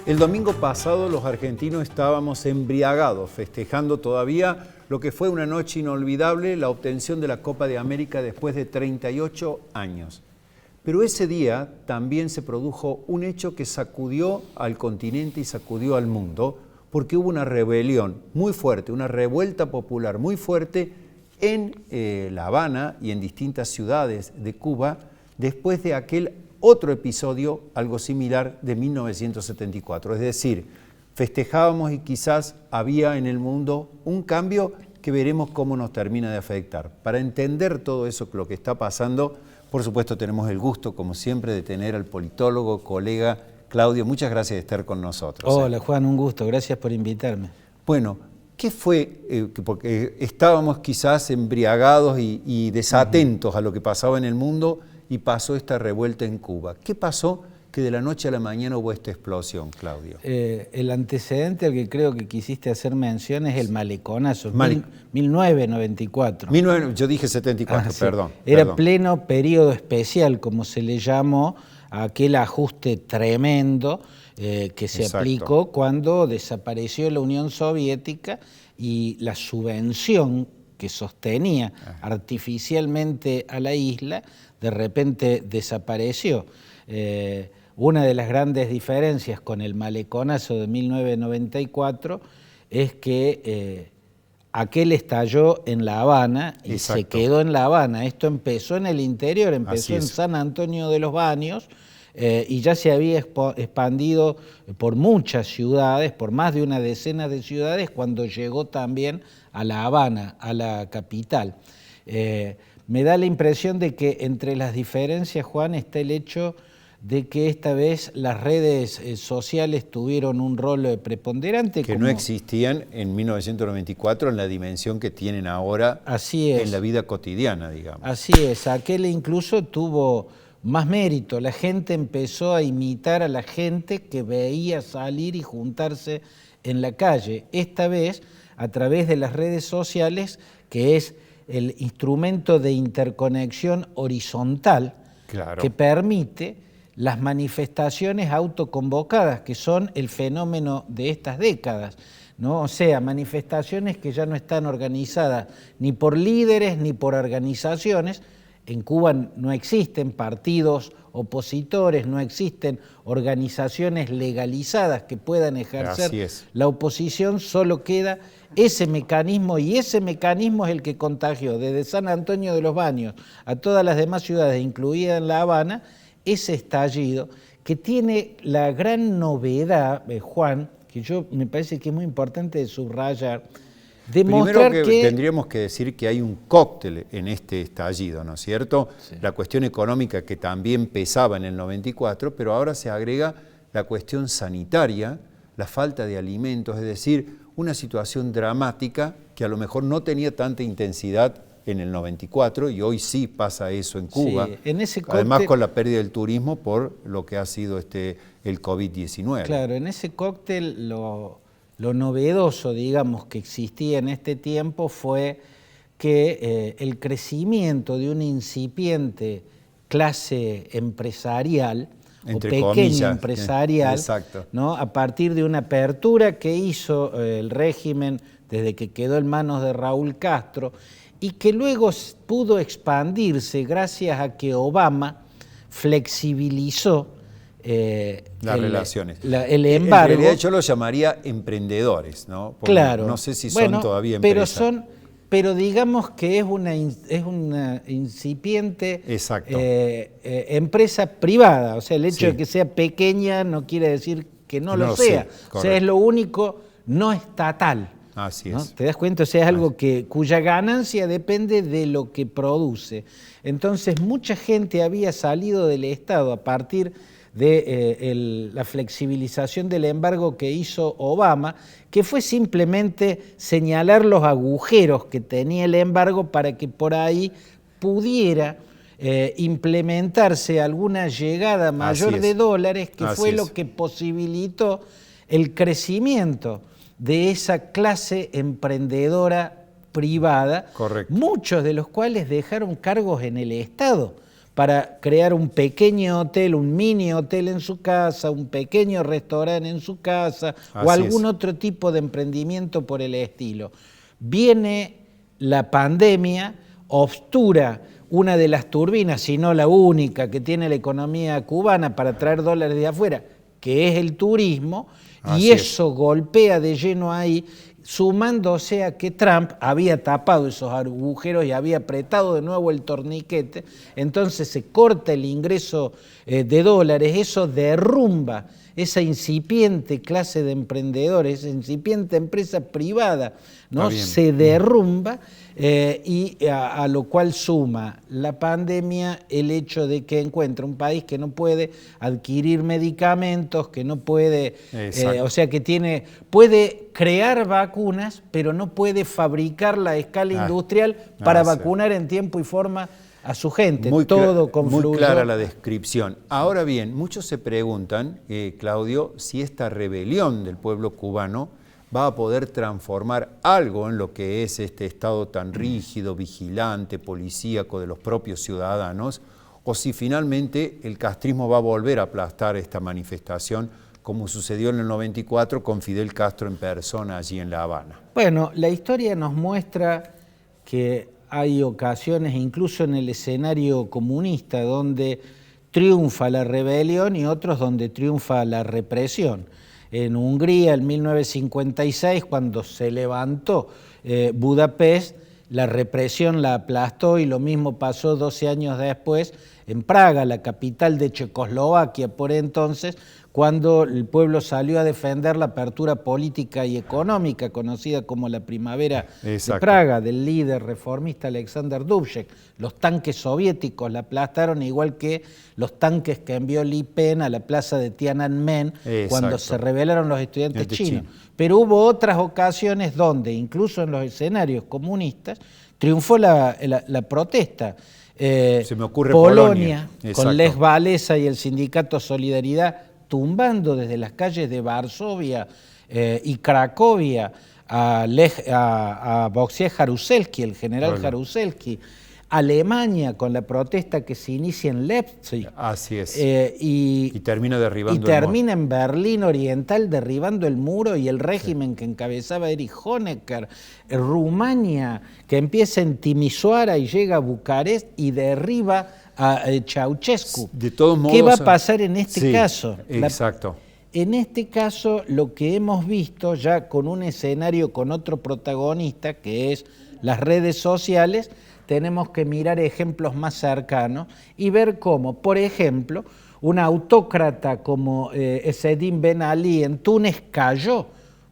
El domingo pasado los argentinos estábamos embriagados, festejando todavía lo que fue una noche inolvidable, la obtención de la Copa de América después de 38 años. Pero ese día también se produjo un hecho que sacudió al continente y sacudió al mundo, porque hubo una rebelión muy fuerte, una revuelta popular muy fuerte en La Habana y en distintas ciudades de Cuba, después de aquel otro episodio, algo similar, de 1974. Es decir, festejábamos y quizás había en el mundo un cambio que veremos cómo nos termina de afectar. Para entender todo eso, lo que está pasando, por supuesto tenemos el gusto, como siempre, de tener al politólogo, colega Claudio. Muchas gracias de estar con nosotros. Hola Juan, un gusto, gracias por invitarme. Bueno, ¿qué fue? Porque estábamos quizás embriagados y desatentos a lo que pasaba en el mundo, y pasó esta revuelta en Cuba. ¿Qué pasó que de la noche a la mañana hubo esta explosión, Claudio? El antecedente al que creo que quisiste hacer mención es el maleconazo, 1994. Yo dije 74, sí. perdón. Era pleno periodo especial, como se le llamó, a aquel ajuste tremendo que se aplicó cuando desapareció la Unión Soviética y la subvención que sostenía artificialmente a la isla, de repente desapareció. Una de las grandes diferencias con el maleconazo de 1994 es que aquel estalló en La Habana y se quedó en La Habana. Esto empezó en el interior, empezó en San Antonio de los Baños, y ya se había expandido por muchas ciudades, por más de una decena de ciudades, cuando llegó también a La Habana, a la capital. Me da la impresión de que entre las diferencias, Juan, está el hecho de que esta vez las redes sociales tuvieron un rol preponderante. Que no existían en 1994 en la dimensión que tienen ahora en la vida cotidiana, digamos. Así es, aquel incluso tuvo más mérito. La gente empezó a imitar a la gente que veía salir y juntarse en la calle. Esta vez, a través de las redes sociales, que es el instrumento de interconexión horizontal que permite las manifestaciones autoconvocadas, que son el fenómeno de estas décadas, ¿no? O sea, manifestaciones que ya no están organizadas ni por líderes ni por organizaciones. En Cuba no existen partidos opositores, no existen organizaciones legalizadas que puedan ejercer la oposición, solo queda ese mecanismo, y ese mecanismo es el que contagió desde San Antonio de los Baños a todas las demás ciudades, incluida en La Habana, ese estallido que tiene la gran novedad, Juan, que me parece que es muy importante subrayar. Primero que tendríamos que decir que hay un cóctel en este estallido, ¿no es cierto? Sí. La cuestión económica, que también pesaba en el 94, pero ahora se agrega la cuestión sanitaria, la falta de alimentos, es decir, una situación dramática que a lo mejor no tenía tanta intensidad en el 94 y hoy sí pasa eso en Cuba, en ese cóctel, además con la pérdida del turismo por lo que ha sido el COVID-19. Claro, en ese cóctel lo novedoso, digamos, que existía en este tiempo fue que el crecimiento de una incipiente clase empresarial, entre o pequeña empresarial, ¿no? A partir de una apertura que hizo el régimen desde que quedó en manos de Raúl Castro y que luego pudo expandirse gracias a que Obama flexibilizó las relaciones. El embargo. En realidad yo lo llamaría emprendedores, ¿no? Porque claro. No sé si son todavía empresas. Pero digamos que es una incipiente empresa privada. O sea, el hecho de que sea pequeña no quiere decir que no lo sea. O sea, es lo único no estatal. Así ¿no? es. ¿Te das cuenta? O sea, es algo cuya ganancia depende de lo que produce. Entonces, mucha gente había salido del Estado a partir de la flexibilización del embargo que hizo Obama, que fue simplemente señalar los agujeros que tenía el embargo para que por ahí pudiera implementarse alguna llegada mayor de dólares, que fue lo que posibilitó el crecimiento de esa clase emprendedora privada, muchos de los cuales dejaron cargos en el Estado, para crear un pequeño hotel, un mini hotel en su casa, un pequeño restaurante en su casa o algún otro tipo de emprendimiento por el estilo. Viene la pandemia, obstura una de las turbinas, si no la única que tiene la economía cubana para traer dólares de afuera, que es el turismo, y eso golpea de lleno ahí, sumándose a que Trump había tapado esos agujeros y había apretado de nuevo el torniquete, entonces se corta el ingreso de dólares, eso derrumba esa incipiente clase de emprendedores, esa incipiente empresa privada, ¿no? Se derrumba y a lo cual suma la pandemia el hecho de que encuentra un país que no puede adquirir medicamentos, que no puede, o sea que puede crear vacunas, pero no puede fabricarla a escala industrial para vacunar en tiempo y forma a su gente. Muy confluyó. Clara la descripción. Ahora bien, muchos se preguntan, Claudio, si esta rebelión del pueblo cubano va a poder transformar algo en lo que es este Estado tan rígido, vigilante, policíaco de los propios ciudadanos, o si finalmente el castrismo va a volver a aplastar esta manifestación, como sucedió en el 94 con Fidel Castro en persona allí en La Habana. Bueno, la historia nos muestra que hay ocasiones, incluso en el escenario comunista, donde triunfa la rebelión y otros donde triunfa la represión. En Hungría, en 1956, cuando se levantó Budapest, la represión la aplastó y lo mismo pasó 12 años después en Praga, la capital de Checoslovaquia por entonces, cuando el pueblo salió a defender la apertura política y económica, conocida como la Primavera de Praga, del líder reformista Alexander Dubček. Los tanques soviéticos la aplastaron, igual que los tanques que envió Le Pen a la plaza de Tiananmen cuando se rebelaron los estudiantes chinos. Pero hubo otras ocasiones donde, incluso en los escenarios comunistas, triunfó la protesta. Se me ocurre Polonia con Lech Walesa y el sindicato Solidaridad, tumbando desde las calles de Varsovia y Cracovia a Wojciech Jaruzelski, el general Jaruzelski. Alemania con la protesta que se inicia en Leipzig. Así es. Y termina derribando termina en Berlín Oriental derribando el muro y el régimen que encabezaba Erich Honecker. Rumania, que empieza en Timișoara y llega a Bucarest y derriba a Ceausescu. De todos modos, ¿qué va a pasar en este caso? Exacto. En este caso, lo que hemos visto ya con un escenario con otro protagonista, que es las redes sociales, tenemos que mirar ejemplos más cercanos y ver cómo, por ejemplo, un autócrata como Ezzedine Ben Ali en Túnez cayó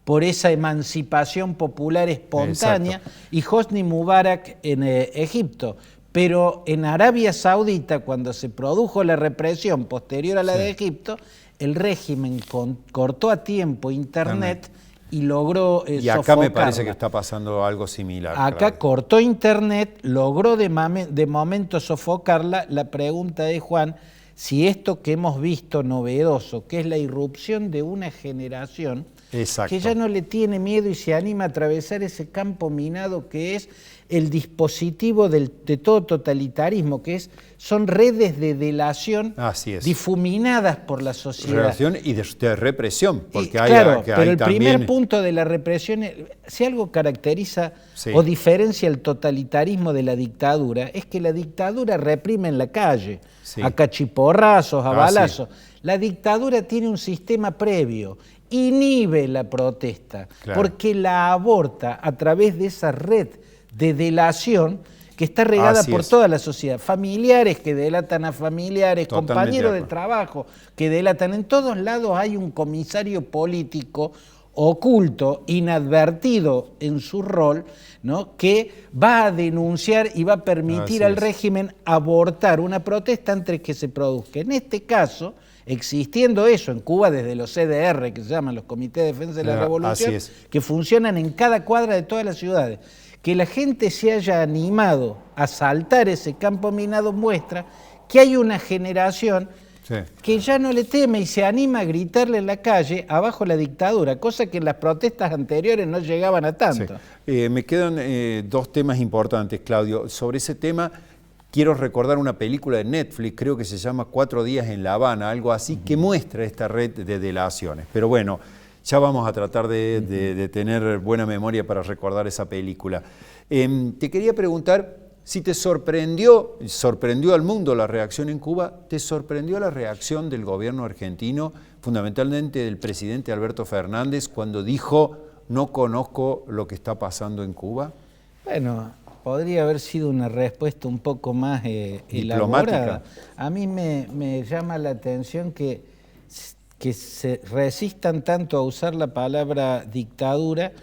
por esa emancipación popular espontánea y Hosni Mubarak en Egipto. Pero en Arabia Saudita, cuando se produjo la represión posterior a la de Egipto, el régimen cortó a tiempo Internet y logró y acá sofocarla. Me parece que está pasando algo similar. Acá cortó Internet, logró de momento sofocarla. La pregunta es, Juan, si esto que hemos visto novedoso, que es la irrupción de una generación que ya no le tiene miedo y se anima a atravesar ese campo minado que es el dispositivo de todo totalitarismo, que son redes de delación difuminadas por la sociedad. Relación y de represión. Porque pero el primer punto de la represión, si algo caracteriza o diferencia el totalitarismo de la dictadura, es que la dictadura reprime en la calle, a cachiporrazos, a balazos. La dictadura tiene un sistema previo, inhibe la protesta, porque la aborta a través de esa red de delación que está regada por toda la sociedad. Familiares que delatan a familiares, compañeros de trabajo que delatan. En todos lados hay un comisario político oculto, inadvertido en su rol, ¿no?, que va a denunciar y va a permitir al régimen abortar una protesta antes que se produzca. En este caso, existiendo eso en Cuba desde los CDR, que se llaman los Comités de Defensa de la Revolución, que funcionan en cada cuadra de todas las ciudades, que la gente se haya animado a saltar ese campo minado muestra que hay una generación que ya no le teme y se anima a gritarle en la calle abajo la dictadura, cosa que en las protestas anteriores no llegaban a tanto. Me quedan dos temas importantes, Claudio. Sobre ese tema, quiero recordar una película de Netflix, creo que se llama 4 días en La Habana, algo así, que muestra esta red de delaciones. Pero bueno, ya vamos a tratar de tener buena memoria para recordar esa película. Te quería preguntar si te sorprendió al mundo la reacción en Cuba, ¿te sorprendió la reacción del gobierno argentino, fundamentalmente del presidente Alberto Fernández, cuando dijo no conozco lo que está pasando en Cuba? Bueno, podría haber sido una respuesta un poco más elaborada. A mí me llama la atención que se resistan tanto a usar la palabra dictadura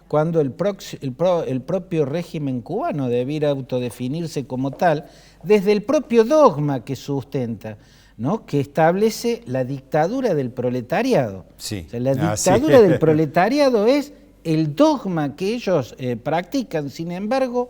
cuando el propio régimen cubano debiera autodefinirse como tal, desde el propio dogma que sustenta, ¿no? Que establece la dictadura del proletariado. Sí. O sea, la dictadura del proletariado es el dogma que ellos practican, sin embargo,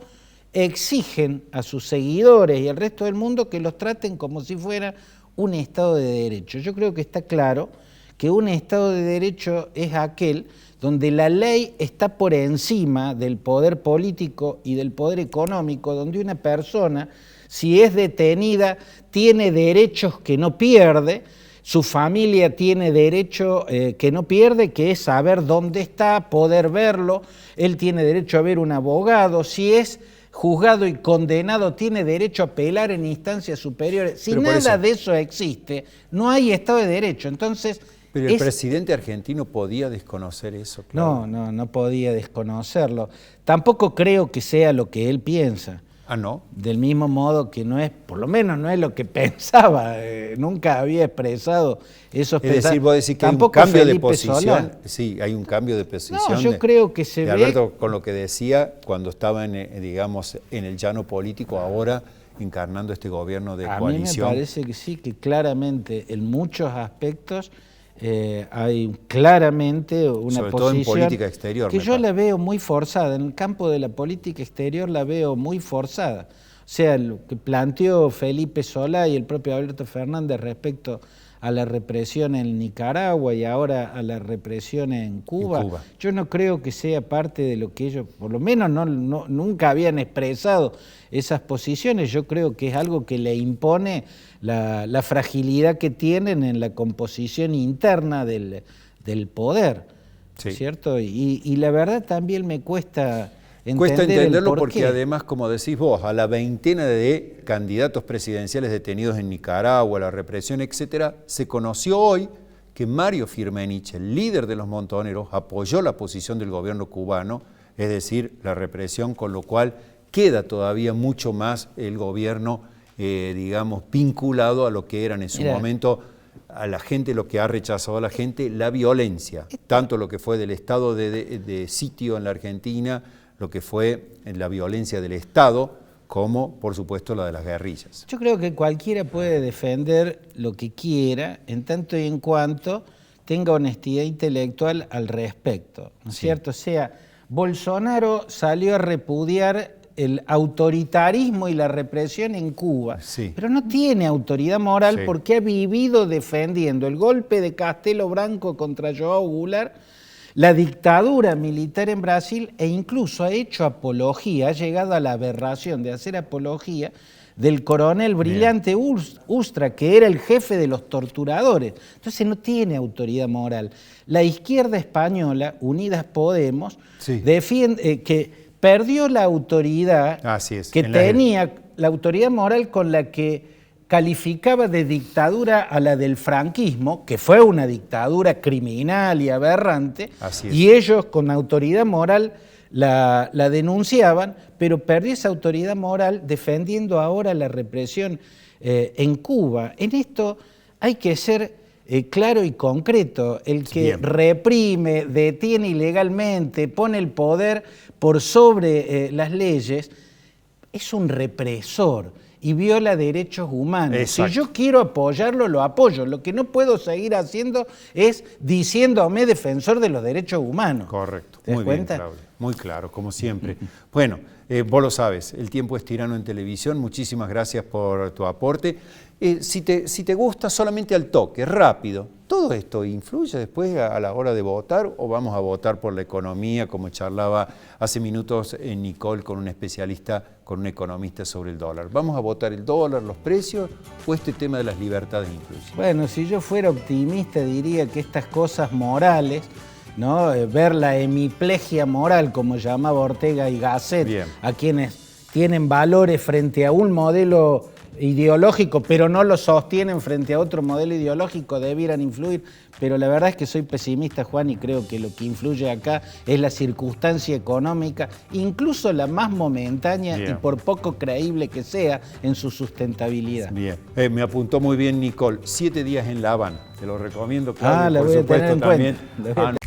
exigen a sus seguidores y al resto del mundo que los traten como si fuera un Estado de Derecho. Yo creo que está claro que un Estado de Derecho es aquel donde la ley está por encima del poder político y del poder económico, donde una persona, si es detenida, tiene derechos que no pierde, su familia tiene derecho que no pierde, que es saber dónde está, poder verlo, él tiene derecho a ver un abogado, si es juzgado y condenado, tiene derecho a apelar en instancias superiores. Si nada de eso existe, no hay Estado de Derecho. Entonces, pero el presidente argentino podía desconocer eso. Claro. No podía desconocerlo. Tampoco creo que sea lo que él piensa. Ah, ¿no? Del mismo modo que no es, por lo menos no es lo que pensaba, nunca había expresado esos pensamientos. Es decir, vos decís que hay un cambio de posición. Sí, hay un cambio de posición. No, yo creo que se ve... Alberto, con lo que decía cuando estaba digamos, en el llano político, ahora encarnando este gobierno de coalición. A mí me parece que sí, que claramente en muchos aspectos hay claramente una sobre posición todo en política exterior, que yo la veo muy forzada, en el campo de la política exterior la veo muy forzada. O sea, lo que planteó Felipe Solá y el propio Alberto Fernández respecto a la represión en Nicaragua y ahora a la represión en Cuba, yo no creo que sea parte de lo que ellos, por lo menos nunca habían expresado esas posiciones. Yo creo que es algo que le impone la fragilidad que tienen en la composición interna del poder, sí. ¿Cierto? Y la verdad también me cuesta entenderlo porque además, como decís vos, a la veintena de candidatos presidenciales detenidos en Nicaragua, la represión, etcétera, se conoció hoy que Mario Firmenich, el líder de los Montoneros, apoyó la posición del gobierno cubano, es decir, la represión, con lo cual queda todavía mucho más el gobierno, digamos, vinculado a lo que eran en su momento a la gente, lo que ha rechazado a la gente, la violencia, tanto lo que fue del estado de sitio en la Argentina, lo que fue la violencia del Estado, como por supuesto la de las guerrillas. Yo creo que cualquiera puede defender lo que quiera, en tanto y en cuanto tenga honestidad intelectual al respecto, ¿no es cierto? O sea, Bolsonaro salió a repudiar el autoritarismo y la represión en Cuba, pero no tiene autoridad moral porque ha vivido defendiendo el golpe de Castelo Branco contra João Goulart, la dictadura militar en Brasil, e incluso ha hecho apología, ha llegado a la aberración de hacer apología del coronel Brillante Ustra, que era el jefe de los torturadores. Entonces no tiene autoridad moral. La izquierda española, Unidas Podemos, defiende que perdió la autoridad que tenía, la autoridad moral con la que calificaba de dictadura a la del franquismo, que fue una dictadura criminal y aberrante, y ellos con autoridad moral la denunciaban, pero perdió esa autoridad moral defendiendo ahora la represión en Cuba. En esto hay que ser claro y concreto. El que reprime, detiene ilegalmente, pone el poder por sobre las leyes, es un represor y viola derechos humanos. Exacto. Si yo quiero apoyarlo, lo apoyo. Lo que no puedo seguir haciendo es diciéndome defensor de los derechos humanos. Correcto. ¿Te das cuenta? Bien, Claudio. Muy claro, como siempre. Bueno, vos lo sabes, el tiempo es tirano en televisión. Muchísimas gracias por tu aporte. si te gusta solamente al toque, rápido. ¿Todo esto influye después a la hora de votar o vamos a votar por la economía, como charlaba hace minutos Nicole con un especialista, con un economista sobre el dólar? ¿Vamos a votar el dólar, los precios o este tema de las libertades influye? Bueno, si yo fuera optimista diría que estas cosas morales, ¿no? Ver la hemiplegia moral, como llamaba Ortega y Gasset, Bien. a quienes tienen valores frente a un modelo ideológico, pero no lo sostienen frente a otro modelo ideológico, debieran influir. Pero la verdad es que soy pesimista, Juan, y creo que lo que influye acá es la circunstancia económica, incluso la más momentánea y por poco creíble que sea en su sustentabilidad. Bien, me apuntó muy bien Nicole, 7 días en La Habana, te lo recomiendo, Claudio, la por voy a supuesto tener en también cuenta.